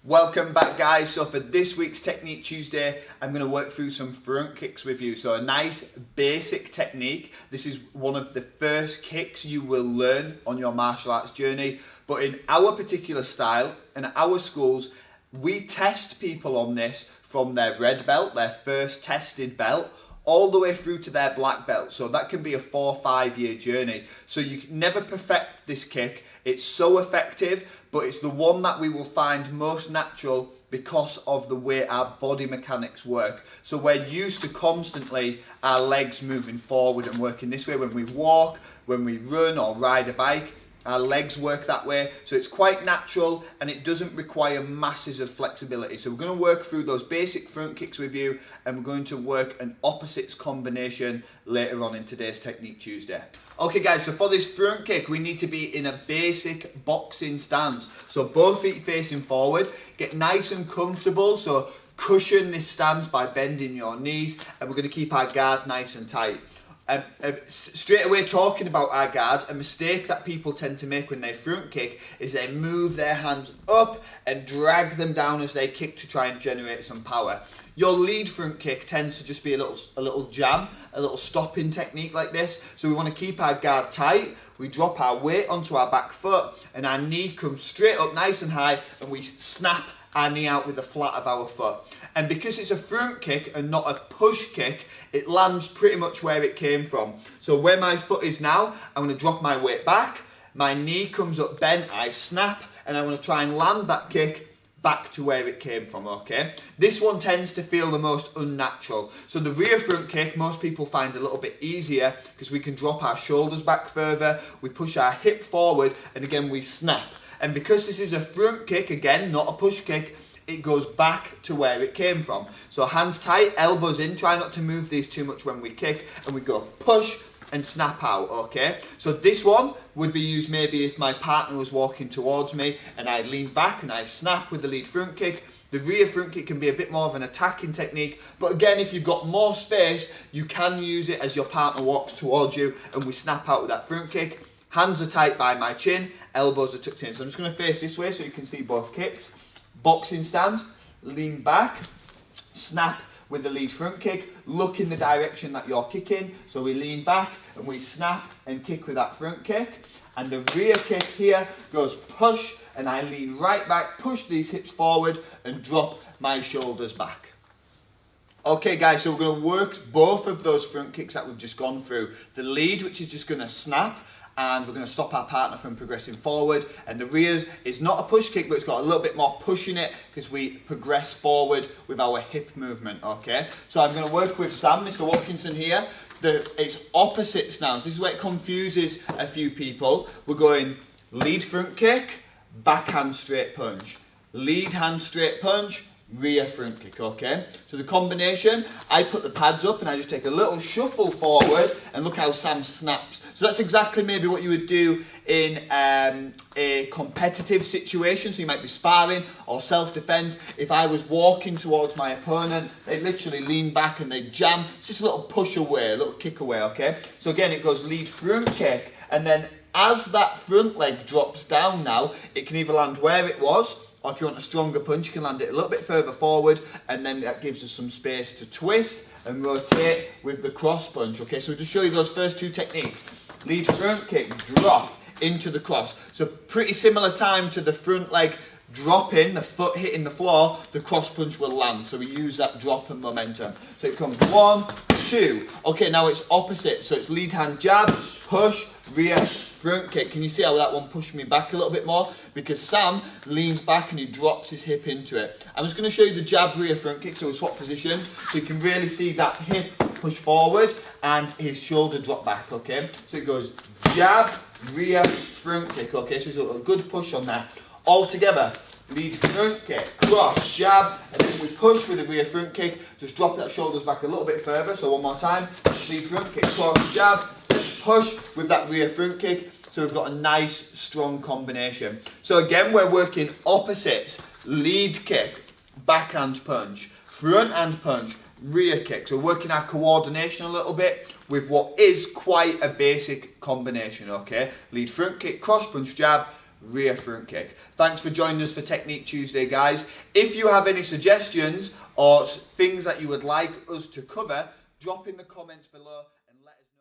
Welcome back, guys. So for this week's Technique Tuesday, I'm going to work through some front kicks with you. So a nice basic technique. This is one of the first kicks you will learn on your martial arts journey. But in our particular style, in our schools, we test people on this from their red belt, their first tested belt, all the way through to their black belt. So that can be a 4 or 5 year journey. So you can never perfect this kick. It's so effective, but it's the one that we will find most natural because of the way our body mechanics work. So we're used to constantly our legs moving forward and working this way when we walk, when we run or ride a bike. Our legs work that way, so it's quite natural and it doesn't require masses of flexibility. So we're going to work through those basic front kicks with you, and we're going to work an opposites combination later on in today's Technique Tuesday. Okay guys, so for this front kick we need to be in a basic boxing stance. So both feet facing forward, get nice and comfortable, so cushion this stance by bending your knees, and we're going to keep our guard nice and tight. Straight away talking about our guard, a mistake that people tend to make when they front kick is they move their hands up and drag them down as they kick to try and generate some power. Your lead front kick tends to just be a little jam, a little stopping technique like this. So we want to keep our guard tight, we drop our weight onto our back foot and our knee comes straight up nice and high, and we snap our knee out with the flat of our foot. And because it's a front kick and not a push kick, it lands pretty much where it came from. So where my foot is now, I'm going to drop my weight back, my knee comes up bent, I snap, and I'm going to try and land that kick back to where it came from, okay? This one tends to feel the most unnatural. So the rear front kick, most people find a little bit easier because we can drop our shoulders back further, we push our hip forward, and again we snap. And because this is a front kick, again, not a push kick, it goes back to where it came from. So hands tight, elbows in, try not to move these too much when we kick, and we go push and snap out, okay? So this one would be used maybe if my partner was walking towards me and I lean back and I snap with the lead front kick. The rear front kick can be a bit more of an attacking technique, but again, if you've got more space, you can use it as your partner walks towards you and we snap out with that front kick. Hands are tight by my chin, elbows are tucked in. So I'm just going to face this way so you can see both kicks. Boxing stance, lean back, snap with the lead front kick, look in the direction that you're kicking. So we lean back and we snap and kick with that front kick. And the rear kick here goes push, and I lean right back, push these hips forward and drop my shoulders back. Okay guys, so we're going to work both of those front kicks that we've just gone through. The lead, which is just going to snap, and we're going to stop our partner from progressing forward, and the rear is not a push kick, but it's got a little bit more push in it because we progress forward with our hip movement, okay? So I'm going to work with Sam, Mr. Watkinson here. It's opposites now, so this is where it confuses a few people. We're going lead front kick, backhand straight punch, lead hand straight punch, rear front kick, okay? So the combination, I put the pads up and I just take a little shuffle forward, and look how Sam snaps. So that's exactly maybe what you would do in a competitive situation. So you might be sparring or self-defense. If I was walking towards my opponent, they literally lean back and they jam. It's just a little push away, a little kick away, okay? So again, it goes lead front kick, and then as that front leg drops down now, it can either land where it was, or if you want a stronger punch, you can land it a little bit further forward, and then that gives us some space to twist and rotate with the cross punch. Okay, so we'll just show you those first two techniques. Lead front kick, drop into the cross. So pretty similar time to the front leg dropping, the foot hitting the floor, the cross punch will land. So we use that drop and momentum. So it comes 1, 2. Okay, now it's opposite. So it's lead hand jab, push, rear front kick. Can you see how that one pushed me back a little bit more? Because Sam leans back and he drops his hip into it. I'm just going to show you the jab rear front kick, so we swap position, so you can really see that hip push forward and his shoulder drop back, okay? So it goes jab, rear front kick, okay? So it's a good push on that. All together, lead front kick, cross, jab, and then we push with the rear front kick, just drop that shoulders back a little bit further. So one more time, lead front kick, cross, jab, push with that rear front kick. So we've got a nice strong combination. So again, we're working opposites. Lead kick, backhand punch, front hand punch, rear kick. So working our coordination a little bit with what is quite a basic combination, okay? Lead front kick, cross punch, jab, rear front kick. Thanks for joining us for Technique Tuesday, guys. If you have any suggestions or things that you would like us to cover, drop in the comments below and let us know.